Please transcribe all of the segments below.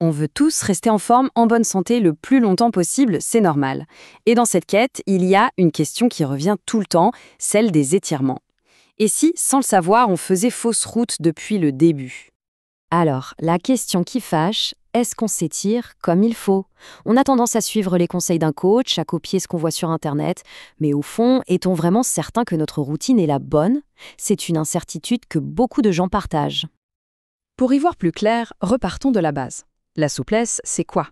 On veut tous rester en forme, en bonne santé le plus longtemps possible, c'est normal. Et dans cette quête, il y a une question qui revient tout le temps, celle des étirements. Et si, sans le savoir, on faisait fausse route depuis le début? Alors, la question qui fâche, est-ce qu'on s'étire comme il faut? On a tendance à suivre les conseils d'un coach, à copier ce qu'on voit sur Internet, mais au fond, est-on vraiment certain que notre routine est la bonne? C'est une incertitude que beaucoup de gens partagent. Pour y voir plus clair, repartons de la base. La souplesse, c'est quoi?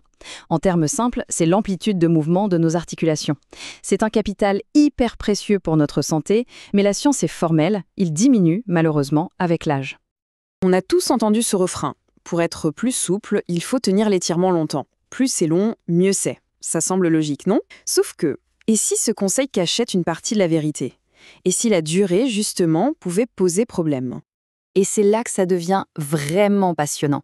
En termes simples, c'est l'amplitude de mouvement de nos articulations. C'est un capital hyper précieux pour notre santé, mais la science est formelle, il diminue, malheureusement, avec l'âge. On a tous entendu ce refrain. Pour être plus souple, il faut tenir l'étirement longtemps. Plus c'est long, mieux c'est. Ça semble logique, non? Sauf que, et si ce conseil cachait une partie de la vérité? Et si la durée, justement, pouvait poser problème? Et c'est là que ça devient vraiment passionnant.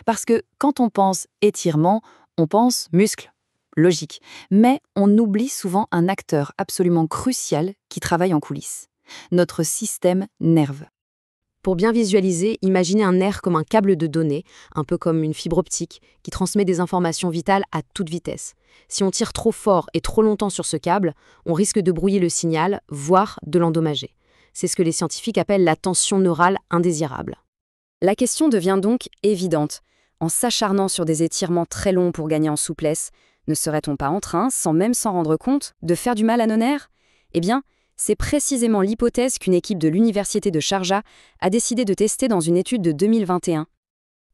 Parce que quand on pense étirement, on pense muscle. Logique. Mais on oublie souvent un acteur absolument crucial qui travaille en coulisses. Notre système nerveux. Pour bien visualiser, imaginez un nerf comme un câble de données, un peu comme une fibre optique, qui transmet des informations vitales à toute vitesse. Si on tire trop fort et trop longtemps sur ce câble, on risque de brouiller le signal, voire de l'endommager. C'est ce que les scientifiques appellent la tension neurale indésirable. La question devient donc évidente. En s'acharnant sur des étirements très longs pour gagner en souplesse, ne serait-on pas en train, sans même s'en rendre compte, de faire du mal à nos nerfs? Eh bien, c'est précisément l'hypothèse qu'une équipe de l'université de Sharjah a décidé de tester dans une étude de 2021.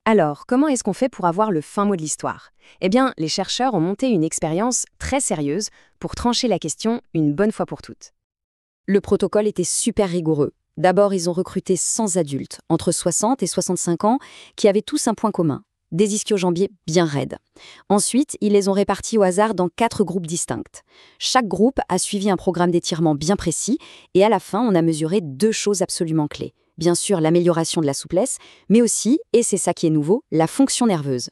Alors, comment est-ce qu'on fait pour avoir le fin mot de l'histoire? Eh bien, les chercheurs ont monté une expérience très sérieuse pour trancher la question une bonne fois pour toutes. Le protocole était super rigoureux. D'abord, ils ont recruté 100 adultes, entre 60 et 65 ans, qui avaient tous un point commun, des ischio-jambiers bien raides. Ensuite, ils les ont répartis au hasard dans 4 groupes distincts. Chaque groupe a suivi un programme d'étirement bien précis, et à la fin, on a mesuré 2 choses absolument clés. Bien sûr, l'amélioration de la souplesse, mais aussi, et c'est ça qui est nouveau, la fonction nerveuse.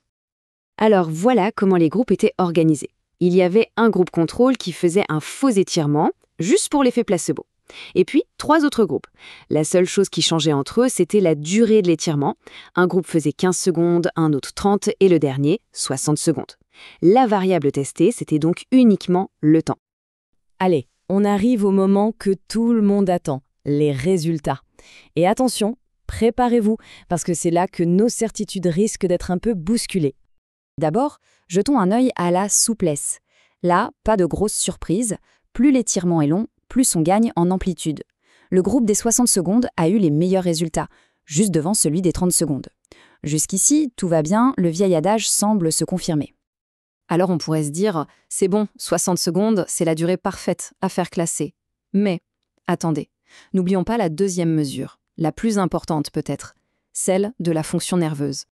Alors voilà comment les groupes étaient organisés. Il y avait un groupe contrôle qui faisait un faux étirement, juste pour l'effet placebo. Et puis, 3 autres groupes. La seule chose qui changeait entre eux, c'était la durée de l'étirement. Un groupe faisait 15 secondes, un autre 30 et le dernier, 60 secondes. La variable testée, c'était donc uniquement le temps. Allez, on arrive au moment que tout le monde attend, les résultats. Et attention, préparez-vous, parce que c'est là que nos certitudes risquent d'être un peu bousculées. D'abord, jetons un œil à la souplesse. Là, pas de grosse surprise, plus l'étirement est long, plus on gagne en amplitude. Le groupe des 60 secondes a eu les meilleurs résultats, juste devant celui des 30 secondes. Jusqu'ici, tout va bien, le vieil adage semble se confirmer. Alors on pourrait se dire, c'est bon, 60 secondes, c'est la durée parfaite à faire classer. Mais, attendez, n'oublions pas la deuxième mesure, la plus importante peut-être, celle de la fonction nerveuse.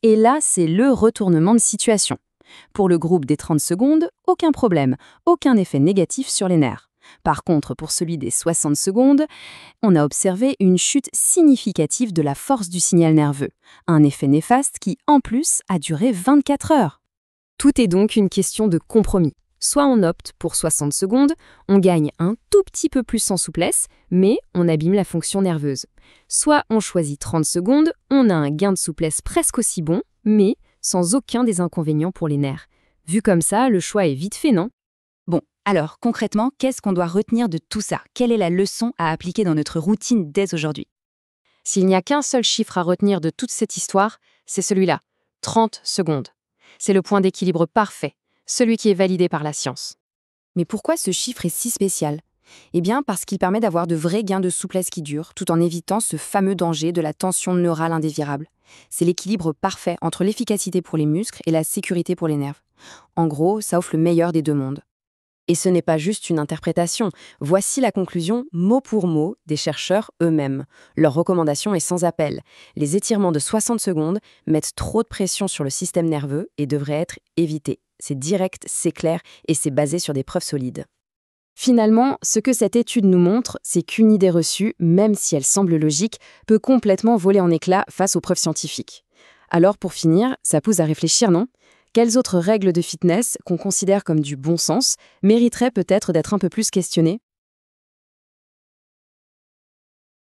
Et là, c'est le retournement de situation. Pour le groupe des 30 secondes, aucun problème, aucun effet négatif sur les nerfs. Par contre, pour celui des 60 secondes, on a observé une chute significative de la force du signal nerveux, un effet néfaste qui, en plus, a duré 24 heures. Tout est donc une question de compromis. Soit on opte pour 60 secondes, on gagne un tout petit peu plus en souplesse, mais on abîme la fonction nerveuse. Soit on choisit 30 secondes, on a un gain de souplesse presque aussi bon, mais sans aucun des inconvénients pour les nerfs. Vu comme ça, le choix est vite fait, non? Bon, alors concrètement, qu'est-ce qu'on doit retenir de tout ça? Quelle est la leçon à appliquer dans notre routine dès aujourd'hui? S'il n'y a qu'un seul chiffre à retenir de toute cette histoire, c'est celui-là, 30 secondes. C'est le point d'équilibre parfait, celui qui est validé par la science. Mais pourquoi ce chiffre est si spécial? Eh bien, parce qu'il permet d'avoir de vrais gains de souplesse qui durent, tout en évitant ce fameux danger de la tension neurale indésirable. C'est l'équilibre parfait entre l'efficacité pour les muscles et la sécurité pour les nerfs. En gros, ça offre le meilleur des deux mondes. Et ce n'est pas juste une interprétation. Voici la conclusion mot pour mot des chercheurs eux-mêmes. Leur recommandation est sans appel. Les étirements de 60 secondes mettent trop de pression sur le système nerveux et devraient être évités. C'est direct, c'est clair et c'est basé sur des preuves solides. Finalement, ce que cette étude nous montre, c'est qu'une idée reçue, même si elle semble logique, peut complètement voler en éclats face aux preuves scientifiques. Alors pour finir, ça pousse à réfléchir, non ? Quelles autres règles de fitness, qu'on considère comme du bon sens, mériteraient peut-être d'être un peu plus questionnées?